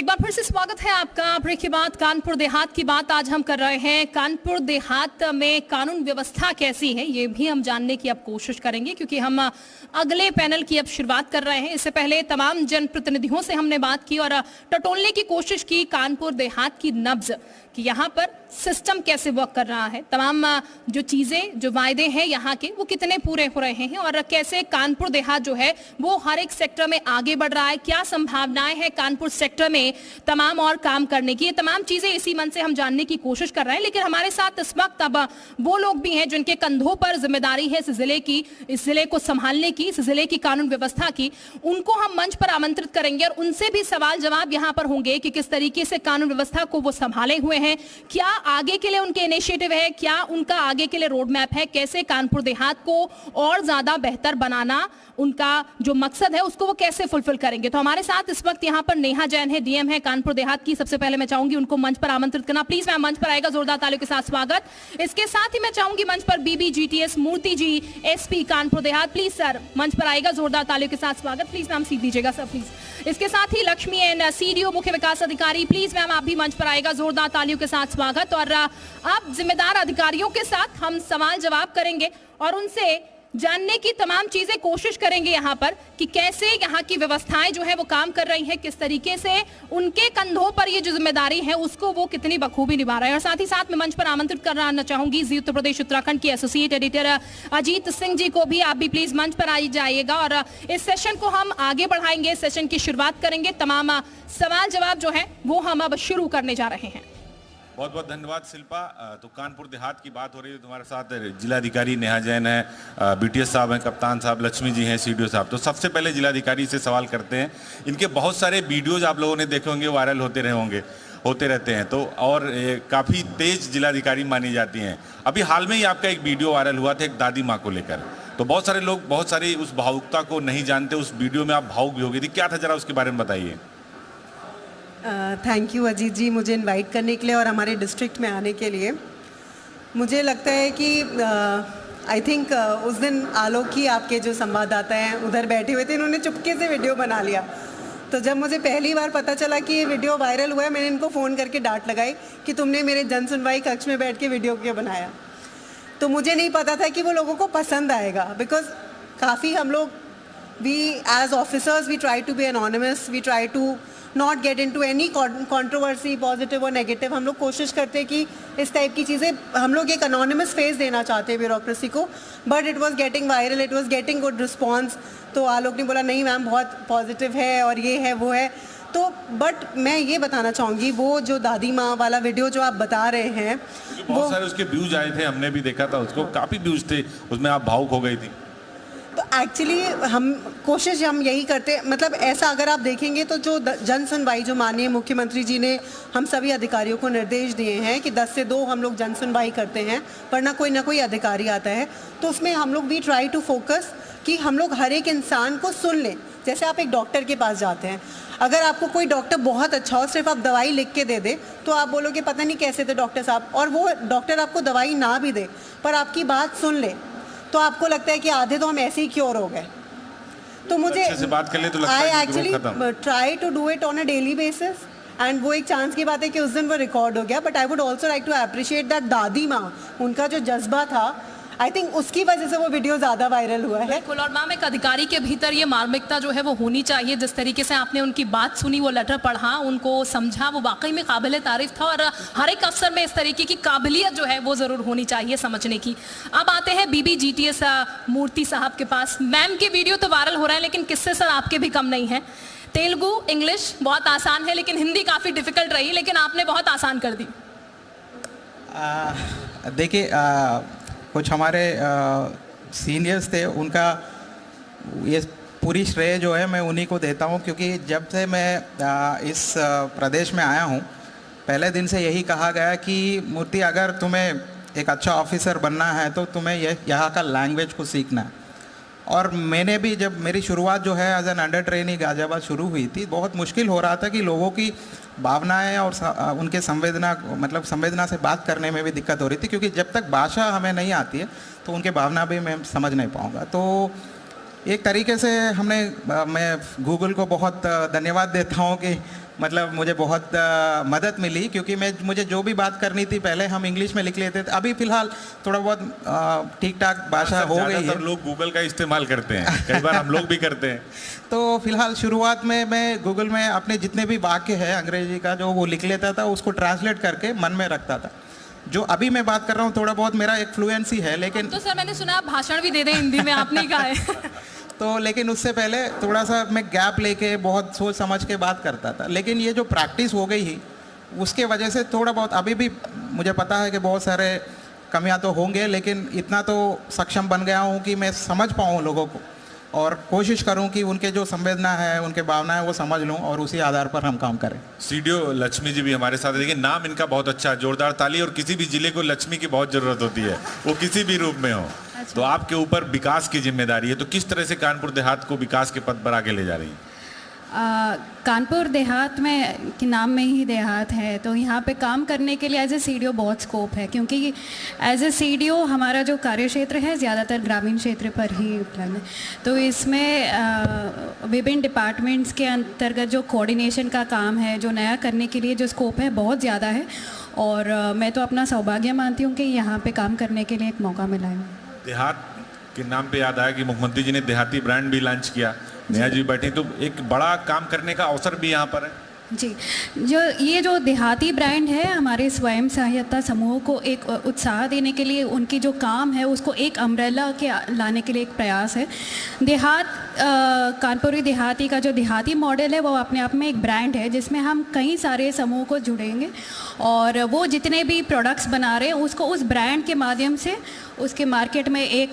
एक बार फिर से स्वागत है आपका। ब्रेक के बाद कानपुर देहात की बात आज हम कर रहे हैं। कानपुर देहात में कानून व्यवस्था कैसी है ये भी हम जानने की अब कोशिश करेंगे, क्योंकि हम अगले पैनल की अब शुरुआत कर रहे हैं। इससे पहले तमाम जनप्रतिनिधियों से हमने बात की और टटोलने की कोशिश की कानपुर देहात की नब्ज, कि यहाँ पर सिस्टम कैसे वर्क कर रहा है, तमाम जो चीजें जो वायदे हैं यहाँ के वो कितने पूरे हो रहे हैं और कैसे कानपुर देहात जो है वो हर एक सेक्टर में आगे बढ़ रहा है, क्या संभावनाएं हैं कानपुर सेक्टर में तमाम और काम करने की। ये तमाम चीजें इसी मन से हम जानने की कोशिश कर रहे हैं। लेकिन हमारे साथ इस वक्त अब वो लोग भी हैं जिनके कंधों पर जिम्मेदारी है इस जिले की, इस जिले को संभालने की, इस जिले की कानून व्यवस्था की। उनको हम मंच पर आमंत्रित करेंगे और उनसे भी सवाल जवाब यहाँ पर होंगे कि किस तरीके से कानून व्यवस्था को वो संभाले हुए हैं, क्या आगे के लिए उनके इनिशिएटिव है, क्या उनका आगे के लिए रोड मैप है, कैसे कानपुर देहात को और ज्यादा बेहतर बनाना उनका जो मकसद है उसको वो कैसे फुलफिल करेंगे। तो हमारे साथ इस वक्त यहाँ पर नेहा जैन है, डीएम है कानपुर देहात की। सबसे पहले मैं चाहूंगी उनको मंच पर आमंत्रित करना। प्लीज मैम मंच पर आएगा, जोरदार तालियों के साथ स्वागत। इसके साथ ही मैं चाहूंगी मंच पर बीबीजीटीएस मूर्ति जी, SP Kanpur Dehat. Please sir मंच पर आएगा, जोरदार तालियों के साथ स्वागत। प्लीज मैम सीट दीजिएगा सर प्लीज। इसके साथ ही लक्ष्मी एन सीडीओ मुख्य विकास अधिकारी, प्लीज मैम आप भी मंच पर आएगा, जोरदार तालियों के साथ स्वागत। और अब जिम्मेदार अधिकारियों के साथ हम सवाल जवाब करेंगे और उनसे जानने की तमाम चीजें कोशिश करेंगे यहाँ पर कि कैसे यहाँ की व्यवस्थाएं जो है वो काम कर रही हैं, किस तरीके से उनके कंधों पर ये जो जिम्मेदारी है उसको वो कितनी बखूबी निभा रहे हैं। और साथ ही साथ मैं मंच पर आमंत्रित करना चाहूंगी जी उत्तर प्रदेश उत्तराखंड की एसोसिएट एडिटर अजीत सिंह जी को भी। आप भी प्लीज मंच पर आ जाइएगा और इस सेशन को हम आगे बढ़ाएंगे, सेशन की शुरुआत करेंगे। तमाम सवाल जवाब जो है वो हम अब शुरू करने जा रहे हैं। बहुत बहुत धन्यवाद शिल्पा। तो कानपुर देहात की बात हो रही है, तुम्हारे साथ जिलाधिकारी नेहा जैन है, बीटीएस साहब हैं, कप्तान साहब, लक्ष्मी जी हैं, सीडीओ साहब। तो सबसे पहले जिलाधिकारी से सवाल करते हैं। इनके बहुत सारे वीडियोज आप लोगों ने देखे होंगे, वायरल होते रहते हैं, तो और काफ़ी तेज जिलाधिकारी मानी जाती हैं। अभी हाल में ही आपका एक वीडियो वायरल हुआ था एक दादी माँ को लेकर, तो बहुत सारे लोग बहुत सारी उस भावुकता को नहीं जानते। उस वीडियो में आप भावुक भी हो गई थी, क्या था जरा उसके बारे में बताइए। थैंक यू अजीत जी मुझे इनवाइट करने के लिए और हमारे डिस्ट्रिक्ट में आने के लिए। मुझे लगता है कि आई थिंक उस दिन आलोक ही आपके जो संवाददाता हैं उधर बैठे हुए थे, इन्होंने चुपके से वीडियो बना लिया। तो जब मुझे पहली बार पता चला कि ये वीडियो वायरल हुआ है, मैंने इनको फ़ोन करके डांट लगाई कि तुमने मेरे जन सुनवाई कक्ष में बैठ के वीडियो क्यों बनाया। तो मुझे नहीं पता था कि वो लोगों को पसंद आएगा, बिकॉज काफ़ी हम लोग we as officers we try to be anonymous, we try to not get in to any controversy positive और नेगेटिव। हम लोग कोशिश करते हैं कि इस टाइप की चीज़ें, हम लोग एक अनोनिमस फेस देना चाहते हैं ब्यूरोक्रेसी को, but it was getting viral, it was getting good response. तो आलोक ने बोला नहीं मैम बहुत पॉजिटिव है और ये है वो है। तो बट मैं ये बताना चाहूँगी वो जो दादी माँ वाला वीडियो जो आप बता रहे हैं, बहुत सारे उसके व्यूज आए थे, हमने भी देखा था उसको, काफ़ी व्यूज थे, उसमें आप भावुक हो गई थी। तो एक्चुअली हम कोशिश हम यही करते हैं, मतलब ऐसा अगर आप देखेंगे तो जो जन सुनवाई जो माननीय मुख्यमंत्री जी ने हम सभी अधिकारियों को निर्देश दिए हैं कि 10 से 2 हम लोग जन सुनवाई करते हैं, पर ना कोई अधिकारी आता है, तो उसमें हम लोग वी ट्राई टू फोकस कि हम लोग हर एक इंसान को सुन लें। जैसे आप एक डॉक्टर के पास जाते हैं, अगर आपको कोई डॉक्टर बहुत अच्छा हो, सिर्फ आप दवाई लिख के दे दे तो आप बोलोगे पता नहीं कैसे थे डॉक्टर साहब, और वो डॉक्टर आपको दवाई ना भी दे पर आपकी बात सुन ले तो आपको लगता है कि आधे तो हम ऐसे ही क्योर हो गए। तो मुझे अच्छे से बात कर ले तो लगता आई है actually try to do it on a daily basis, and वो एक चांस की बात है कि उस दिन वो रिकॉर्ड हो गया। But I would also like to appreciate that दादी माँ, उनका जो जज्बा था, आई थिंक उसकी वजह से वो वीडियो ज़्यादा वायरल हुआ है। बिल्कुल, और मैम एक अधिकारी के भीतर ये मार्मिकता जो है वो होनी चाहिए। जिस तरीके से आपने उनकी बात सुनी, वो लेटर पढ़ा, उनको समझा, वो वाकई में काबिल तारीफ था। और हर एक अफसर में इस तरीके की काबिलियत जो है वो ज़रूर होनी चाहिए समझने की। अब आते हैं बीबीजीटीएस मूर्ति साहब के पास। मैम के वीडियो तो वायरल हो रहे हैं, लेकिन किससे सर आपके भी कम नहीं है। तेलुगु इंग्लिश बहुत आसान है, लेकिन हिंदी काफ़ी डिफिकल्ट रही, लेकिन आपने बहुत आसान कर दी। देखिए कुछ हमारे सीनियर्स थे, उनका ये पूरी श्रेय जो है मैं उन्हीं को देता हूँ, क्योंकि जब से मैं इस प्रदेश में आया हूँ पहले दिन से यही कहा गया कि मूर्ति अगर तुम्हें एक अच्छा ऑफिसर बनना है तो तुम्हें यहाँ का लैंग्वेज को सीखना है। और मैंने भी जब मेरी शुरुआत जो है as an under trainee Ghaziabad शुरू हुई थी, बहुत मुश्किल हो रहा था कि लोगों की भावनाएं और उनके संवेदना से बात करने में भी दिक्कत हो रही थी, क्योंकि जब तक भाषा हमें नहीं आती है तो उनके भावना भी मैं समझ नहीं पाऊँगा। तो एक तरीके से मैं गूगल को बहुत धन्यवाद देता हूँ कि मतलब मुझे बहुत मदद मिली, क्योंकि मुझे जो भी बात करनी थी पहले हम इंग्लिश में लिख लेते थे, अभी फ़िलहाल थोड़ा बहुत ठीक ठाक भाषा हो गई है। लोग गूगल का इस्तेमाल करते हैं, कई बार हम लोग भी करते हैं। तो फिलहाल शुरुआत में मैं गूगल में अपने जितने भी वाक्य है अंग्रेजी का जो वो लिख लेता था, उसको ट्रांसलेट करके मन में रखता था। जो अभी मैं बात कर रहा हूँ थोड़ा बहुत मेरा एक फ्लुएंसी है, लेकिन तो सर मैंने सुना आप भाषण भी दे दें हिंदी में, आपने कहा है। तो लेकिन उससे पहले थोड़ा सा मैं गैप लेके बहुत सोच समझ के बात करता था, लेकिन ये जो प्रैक्टिस हो गई ही उसके वजह से थोड़ा बहुत अभी भी मुझे पता है कि बहुत सारे कमियां तो होंगे, लेकिन इतना तो सक्षम बन गया हूँ कि मैं समझ पाऊँ लोगों को और कोशिश करूं कि उनके जो संवेदना है, उनके भावना है वो समझ लूं और उसी आधार पर हम काम करें। सीडीओ लक्ष्मी जी भी हमारे साथ है। देखिए नाम इनका बहुत अच्छा है, जोरदार ताली। और किसी भी जिले को लक्ष्मी की बहुत ज़रूरत होती है, वो किसी भी रूप में हो। तो आपके ऊपर विकास की जिम्मेदारी है, तो किस तरह से कानपुर देहात को विकास के पथ पर आगे ले जा रही है? कानपुर देहात में कि नाम में ही देहात है, तो यहाँ पे काम करने के लिए एज ए सीडीओ बहुत स्कोप है, क्योंकि एज ए सीडीओ हमारा जो कार्य क्षेत्र है ज़्यादातर ग्रामीण क्षेत्र पर ही उपलब्ध है। तो इसमें विभिन्न डिपार्टमेंट्स के अंतर्गत जो कोऑर्डिनेशन का काम है, जो नया करने के लिए जो स्कोप है बहुत ज़्यादा है, और मैं तो अपना सौभाग्य मानती हूँ कि यहाँ पे काम करने के लिए एक मौका मिला है। देहात के नाम पे याद आया कि मुख्यमंत्री जी ने देहाती ब्रांड भी लॉन्च किया। नेहा जी बैठे, तो एक बड़ा काम करने का अवसर भी यहाँ पर है जी। जो देहाती ब्रांड है हमारे स्वयं सहायता समूह को एक उत्साह देने के लिए, उनकी जो काम है उसको एक अम्ब्रेला के लाने के लिए एक प्रयास है। कानपुरी देहाती का जो देहाती मॉडल है वो अपने आप में एक ब्रांड है, जिसमें हम कई सारे समूह को जुड़ेंगे और वो जितने भी प्रोडक्ट्स बना रहे हैं उसको उस ब्रांड के माध्यम से उसके मार्केट में एक